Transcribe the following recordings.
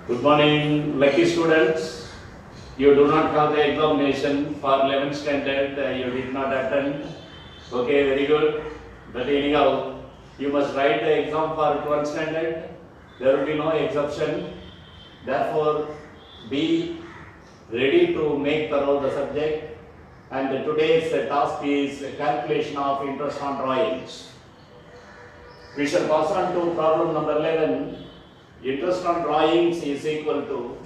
Good morning, lucky students. You do not have the examination for 11th standard, you did not attend. Okay, very good. But anyhow, you must write the exam for 12th standard. There will be no exception. Therefore, be ready to make thorough the subject. And today's task is calculation of interest on drawings. We shall pass on to problem number 11. Interest on drawings is equal to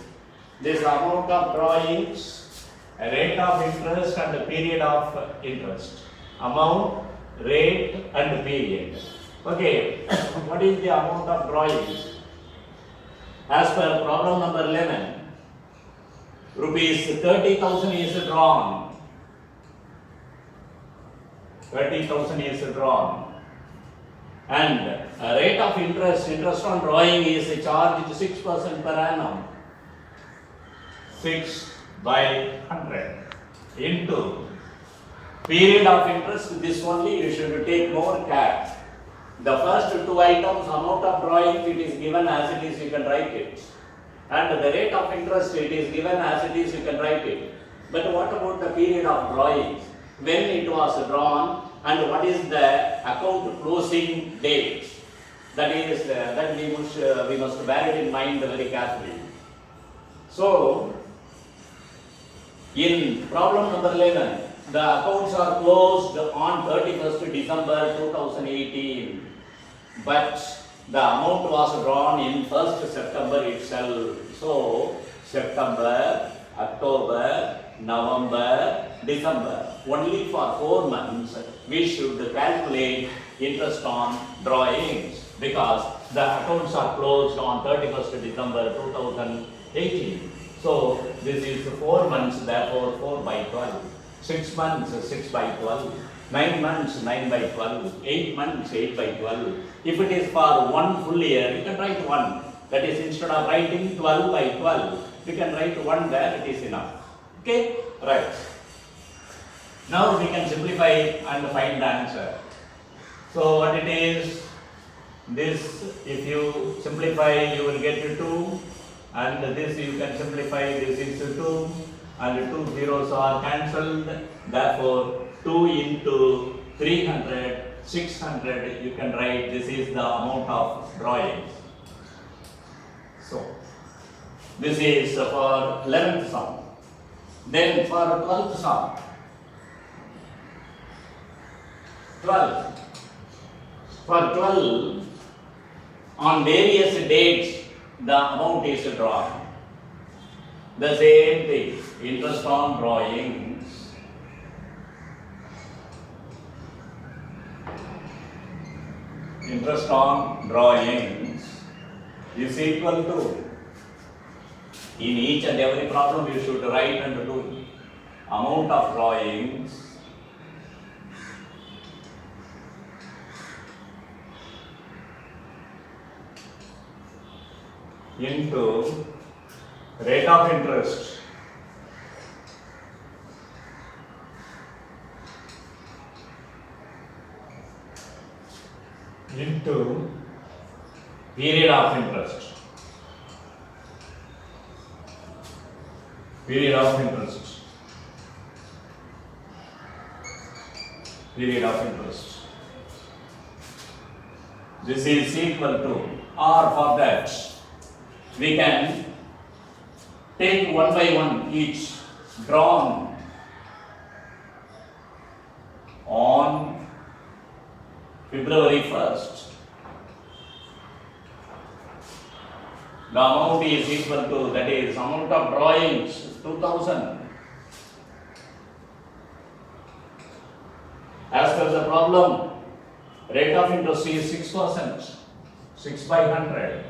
this amount of drawings, rate of interest and the period of interest. Amount, rate and period. Okay, what is the amount of drawings? As per problem number 11, rupees 30,000 is drawn. 30,000 is drawn. And rate of interest on drawing is charged 6% per annum. 6 by 100 into period of interest. This only you should take more care. The first two items, amount of drawing, it is given as it is, you can write it. And the rate of interest, it is given as it is, you can write it. But what about the period of drawing? When it was drawn and what is the account closing date? That is that we must bear it in mind very carefully. So, in problem number 11, the accounts are closed on 31st December 2018, but the amount was drawn in 1st September itself. So, September, October, November, December. Only for 4 months we should calculate interest on drawings because the accounts are closed on 31st December 2018. So, this is 4 months, therefore 4 by 12. 6 months, 6 by 12. 9 months, 9 by 12. 8 months, 8 by 12. If it is for 1 full year, you can write 1. That is, instead of writing 12 by 12, you can write 1 there, it is enough. Okay? Right. Now we can simplify and find the answer. So what it is, this if you simplify you will get to 2, and this you can simplify, this is 2, and 2 zeros are cancelled. Therefore 2 into 300, 600 you can write this is the amount of drawings. So this is for 11th sum. Then for 12th sum, 12. For 12, on various dates, the amount is drawn. The same thing, interest on drawings. Interest on drawings is equal to, in each and every problem you should write and do amount of drawings into rate of interest into period of interest. Period of interest. Period of interest. This is equal to, or for that, we can take 1 by 1 each drawn on February 1st. The amount is equal to, that is amount of drawings 2000. As per the problem, rate of interest is 6%, 6 by 100.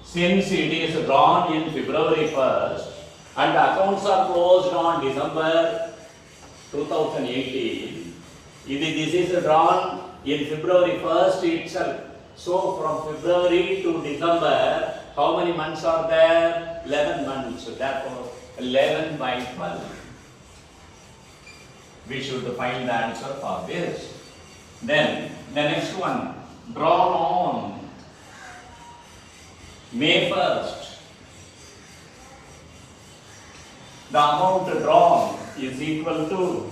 Since it is drawn in February 1st and the accounts are closed on December 2018, this is drawn in February 1st itself. So from February to December, how many months are there? 11 months. Therefore, 11 by 12. We should find the answer for this. Then, the next one, drawn on May 1st the amount drawn is equal to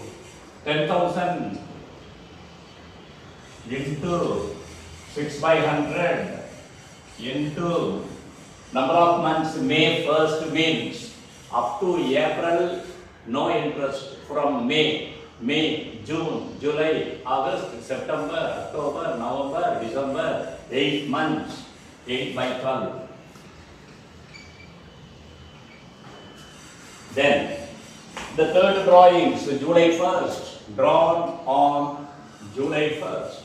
10,000 into 6 by 100 into number of months. May 1st means up to April no interest. From May, June, July, August, September, October, November, December, 8 months, 8 by 12. Then the third drawings, July 1st, drawn on July 1st.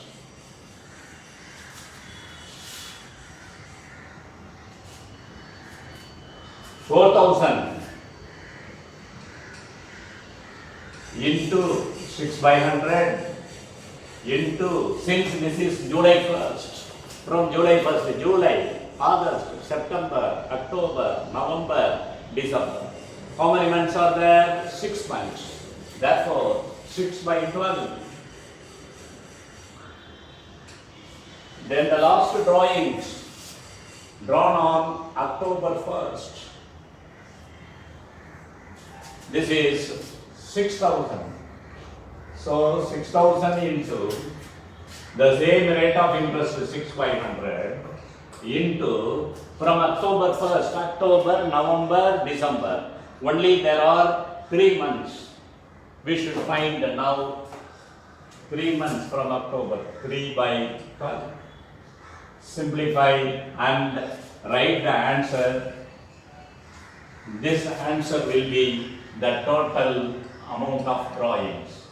$4,000 into 6 by 100 into, since this is July 1st, from July 1st, July, August, September, October, November, December. How many months are there? 6 months. Therefore, 6 by 12. Then the last drawings drawn on October 1st. This is 6,000. So 6,000 into the same rate of interest 6 by 100 into, from October 1st, October, November, December. Only there are 3 months. We should find now 3 months from October. 3 by 12. Simplify and write the answer. This answer will be the total amount of drawings.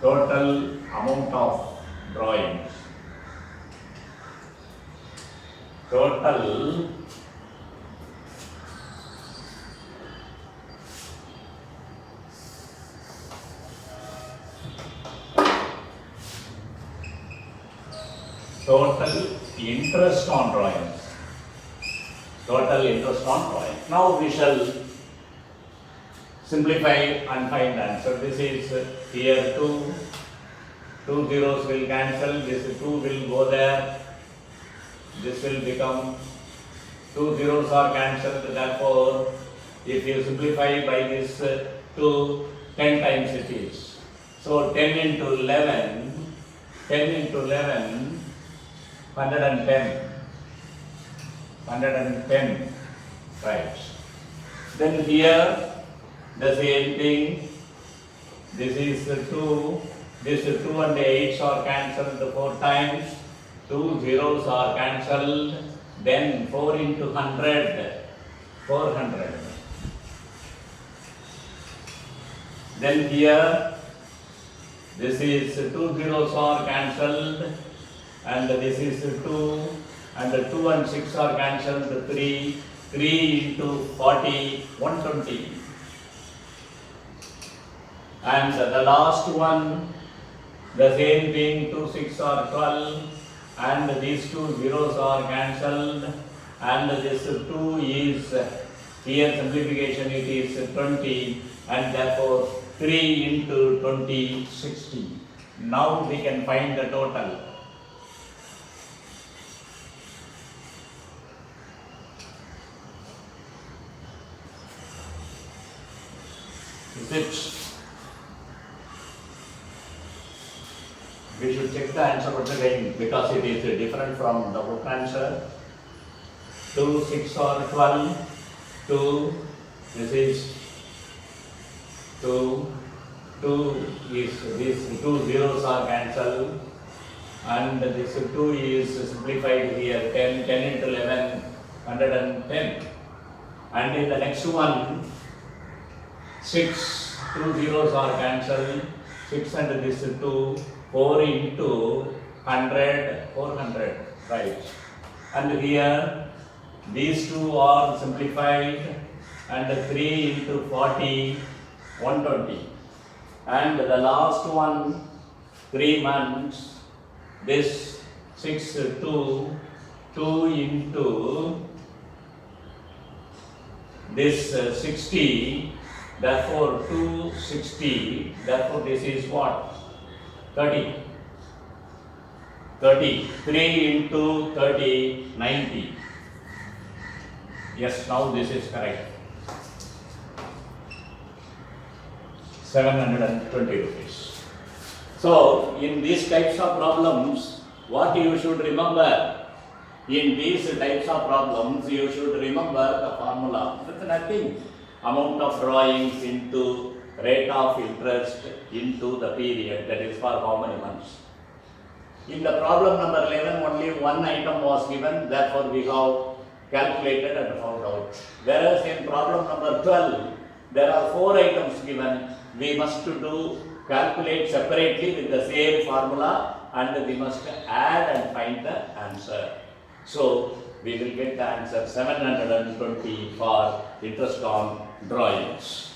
Total amount of drawings. Total interest on drawings. Total interest on drawing. Now we shall simplify and find answer. This is here 2 zeros will cancel, this 2 will go there, this will become 2 zeros are cancelled. Therefore, if you simplify by this 2, 10 times it is. So 10 into 11, 110. 110, right. Then here the same thing, this is 2, this 2 and 8s are cancelled 4 times, 2 zeros are cancelled, then 4 into 100, 400. Then here, this is 2 zeros are cancelled, and this is 2, and 2 and 6 are cancelled, 3 into 40, 120. And the last one, the same thing, 2 6 are 12, and these 2 zeros are cancelled, and this 2 is, here simplification it is 20, and therefore 3 into 20, 60. Now we can find the total. Is it? We should check the answer once again because it is different from the book answer. 2 6 or 12, 2, this is 2 is, these 2 zeros are cancelled, and this 2 is simplified here, 10 into 11, 110. And in the next one, 6, 2 zeros are cancelled, 6 and this 2, 4 into 100, 400, right. And here, these 2 are simplified, and 3 into 40, 120. And the last one, 3 months, this 6, 2 into this 60, therefore 260, therefore this is what? 30. 3 into 30, 90. Yes, now this is correct. 720 rupees. So, in these types of problems, what you should remember, in these types of problems, you should remember the formula. That's nothing. Amount of drawings into rate of interest into the period, that is for how many months. In the problem number 11, only one item was given, therefore we have calculated and found out. Whereas in problem number 12, there are 4 items given. We must do calculate separately with the same formula and we must add and find the answer. So we will get the answer 720 for interest on drawings.